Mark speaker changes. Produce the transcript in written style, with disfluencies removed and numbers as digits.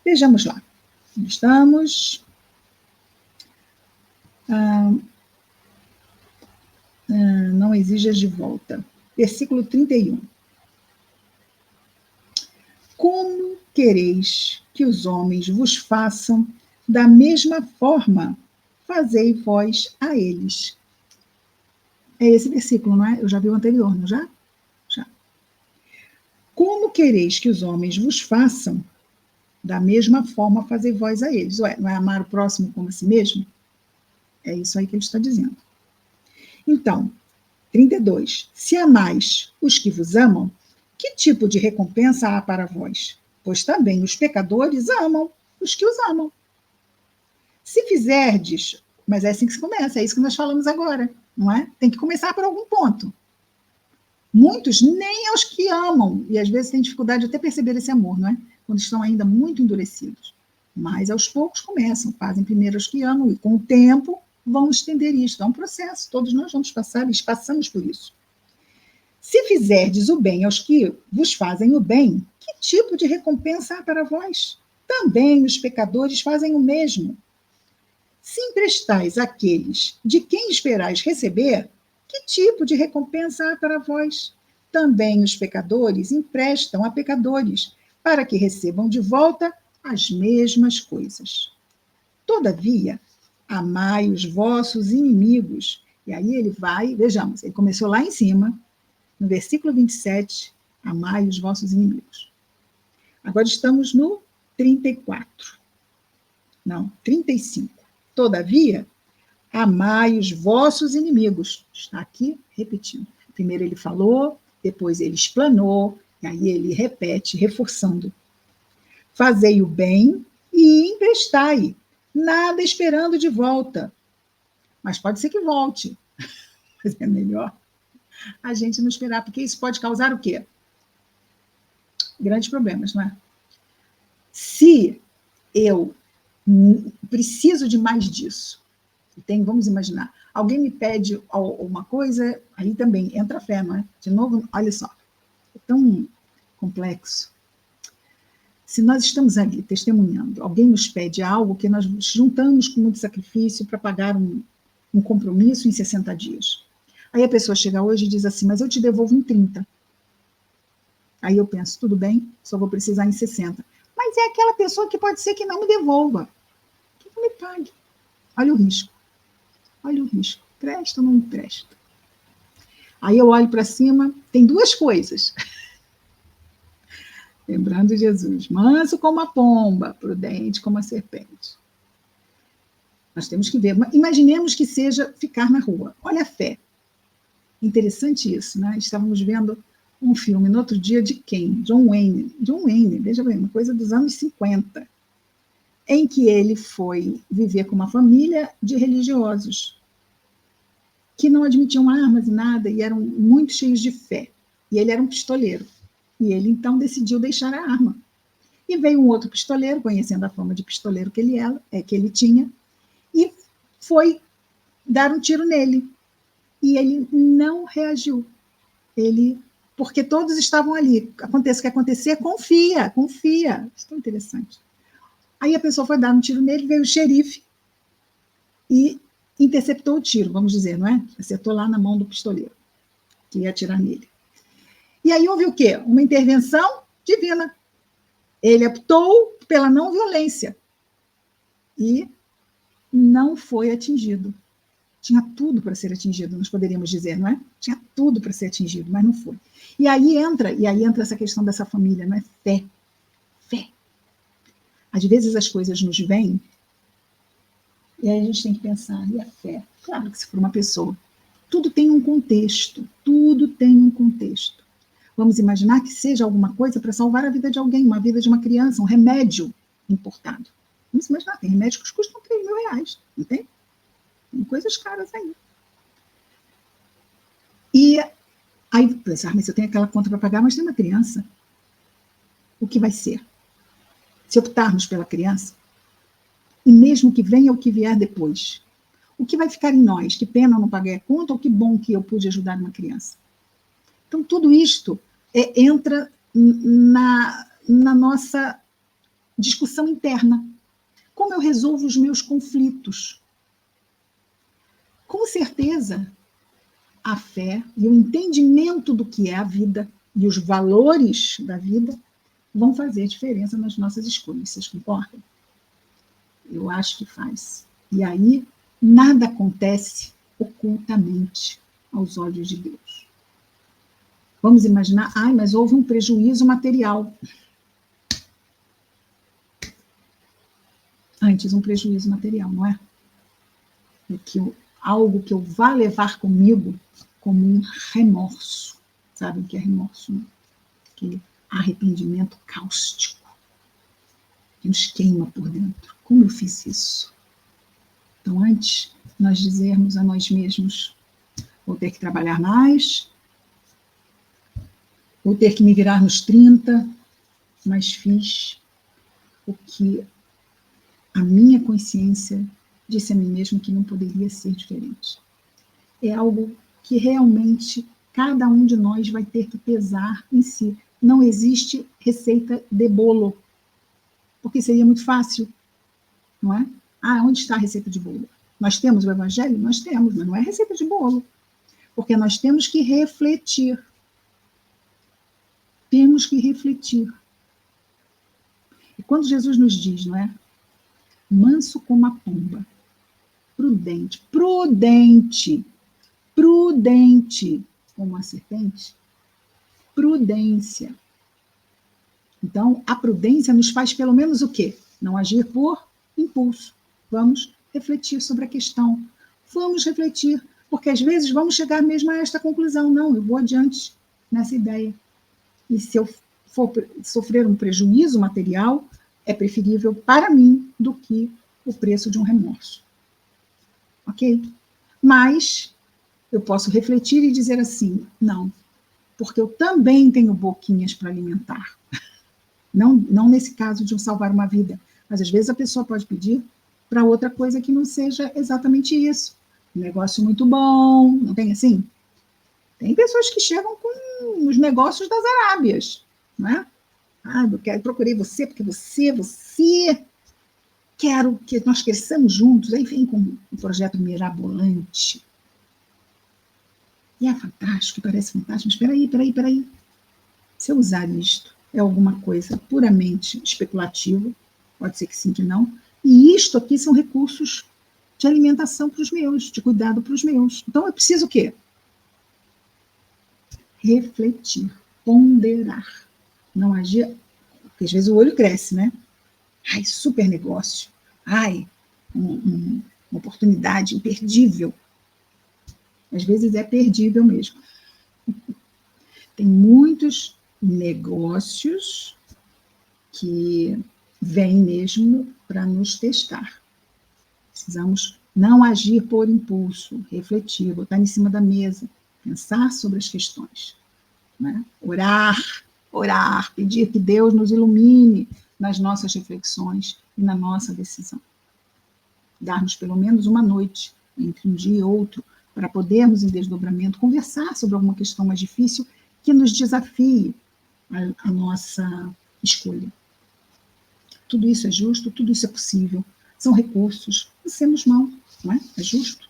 Speaker 1: Vejamos lá. Estamos... não exijas de volta. Versículo 31. Como quereis que os homens vos façam, da mesma forma, fazei vós a eles. É esse versículo, não é? Eu já vi o anterior, não já? Já. Como quereis que os homens vos façam, da mesma forma, fazei vós a eles. Ué, não é amar o próximo como a si mesmo? É isso aí que ele está dizendo. Então, 32. Se amais os que vos amam, que tipo de recompensa há para vós? Pois também os pecadores amam os que os amam. Se fizerdes, mas é assim que se começa, é isso que nós falamos agora, não é? Tem que começar por algum ponto. Muitos nem aos que amam, e às vezes têm dificuldade de até perceber esse amor, não é? Quando estão ainda muito endurecidos. Mas aos poucos começam, fazem primeiro os que amam, e com o tempo vão estender isso. É um processo, todos nós vamos passar, e passamos por isso. Se fizerdes o bem aos que vos fazem o bem, que tipo de recompensa há para vós? Também os pecadores fazem o mesmo. Se emprestais àqueles de quem esperais receber, que tipo de recompensa há para vós? Também os pecadores emprestam a pecadores, para que recebam de volta as mesmas coisas. Todavia, amai os vossos inimigos. E aí ele vai, vejamos, ele começou lá em cima, no versículo 27, amai os vossos inimigos. Agora estamos no 34. Não, 35. Todavia, amai os vossos inimigos. Está aqui repetindo. Primeiro ele falou, depois ele explanou, e aí ele repete, reforçando. Fazei o bem e emprestai, nada esperando de volta. Mas pode ser que volte. Mas é melhor a gente não esperar, porque isso pode causar o quê? Grandes problemas, não é? Se eu preciso de mais disso, vamos imaginar, alguém me pede uma coisa, aí também entra a fé, não é? De novo, olha só, é tão complexo. Se nós estamos ali testemunhando, alguém nos pede algo que nós juntamos com muito sacrifício para pagar um compromisso em 60 dias. Aí a pessoa chega hoje e diz assim, mas eu te devolvo em 30. Aí eu penso, tudo bem, só vou precisar em 60. Mas é aquela pessoa que pode ser que não me devolva. Que não me pague. Olha o risco. Olha o risco. Presta ou não presta? Aí eu olho para cima, tem duas coisas. Lembrando Jesus, manso como a pomba, prudente como a serpente. Nós temos que ver. Imaginemos que seja ficar na rua. Olha a fé. Interessante isso, né? Estávamos vendo um filme no outro dia de quem? John Wayne. John Wayne, veja bem, uma coisa dos anos 50, em que ele foi viver com uma família de religiosos que não admitiam armas e nada, e eram muito cheios de fé. E ele era um pistoleiro. E ele, então, decidiu deixar a arma. E veio um outro pistoleiro, conhecendo a fama de pistoleiro que ele tinha, e foi dar um tiro nele. E ele não reagiu. Porque todos estavam ali. Aconteça o que acontecer, confia. Isso é tão interessante. Aí a pessoa foi dar um tiro nele, veio o xerife e interceptou o tiro, vamos dizer, não é? Acertou lá na mão do pistoleiro, que ia atirar nele. E aí houve o quê? Uma intervenção divina. Ele optou pela não violência e não foi atingido. Tinha tudo para ser atingido, nós poderíamos dizer, não é? Tinha tudo para ser atingido, mas não foi. E aí entra essa questão dessa família, não é? Fé. Fé. Às vezes as coisas nos vêm e aí a gente tem que pensar, e a fé? Claro que se for uma pessoa. Tudo tem um contexto, tudo tem um contexto. Vamos imaginar que seja alguma coisa para salvar a vida de alguém, uma vida de uma criança, um remédio importado. Vamos imaginar, tem remédios que custam R$3.000, não tem? Tem coisas caras aí. E aí, pensar, mas eu tenho aquela conta para pagar, mas tem uma criança. O que vai ser? Se optarmos pela criança, e mesmo que venha o que vier depois, o que vai ficar em nós? Que pena eu não paguei a conta, ou que bom que eu pude ajudar uma criança? Então, tudo isto entra na nossa discussão interna. Como eu resolvo os meus conflitos? Com certeza, a fé e o entendimento do que é a vida e os valores da vida vão fazer diferença nas nossas escolhas. Vocês concordam? Eu acho que faz. E aí, nada acontece ocultamente aos olhos de Deus. Vamos imaginar, mas houve um prejuízo material. Antes, um prejuízo material, não é? Algo que eu vá levar comigo como um remorso. Sabem o que é remorso? Né? Aquele arrependimento cáustico que nos queima por dentro. Como eu fiz isso? Então, antes nós dizermos a nós mesmos, vou ter que trabalhar mais, vou ter que me virar nos 30, mas fiz o que a minha consciência disse a mim mesmo que não poderia ser diferente. É algo que realmente cada um de nós vai ter que pesar em si. Não existe receita de bolo, porque seria muito fácil, não é? Onde está a receita de bolo? Nós temos o Evangelho? Nós temos, mas não é receita de bolo, porque nós temos que refletir. Temos que refletir. E quando Jesus nos diz, não é? Manso como a pomba, prudente como a serpente, prudência. Então, a prudência nos faz pelo menos o quê? Não agir por impulso. Vamos refletir sobre a questão. Vamos refletir, porque às vezes vamos chegar mesmo a esta conclusão. Não, eu vou adiante nessa ideia. E se eu for sofrer um prejuízo material, é preferível para mim do que o preço de um remorso. Ok? Mas eu posso refletir e dizer assim, não, porque eu também tenho boquinhas para alimentar. Não nesse caso de salvar uma vida, mas às vezes a pessoa pode pedir para outra coisa que não seja exatamente isso. Um negócio muito bom, não tem assim? Tem pessoas que chegam com os negócios das Arábias, não é? Procurei você porque você quero que nós cresçamos juntos. Aí vem com um projeto mirabolante. E é fantástico, parece fantástico, mas peraí. Se eu usar isto, é alguma coisa puramente especulativa, pode ser que sim, que não, e isto aqui são recursos de alimentação para os meus, de cuidado para os meus. Então eu preciso o quê? Refletir, ponderar, não agir, porque às vezes o olho cresce, né? Super negócio, uma oportunidade imperdível. Às vezes é perdível mesmo. Tem muitos negócios que vêm mesmo para nos testar. Precisamos não agir por impulso, refletir, botar em cima da mesa, pensar sobre as questões. Né? Orar, pedir que Deus nos ilumine nas nossas reflexões e na nossa decisão. Dar-nos pelo menos uma noite, entre um dia e outro, para podermos, em desdobramento, conversar sobre alguma questão mais difícil que nos desafie a nossa escolha. Tudo isso é justo, tudo isso é possível. São recursos. Não semos mal, não é? É justo.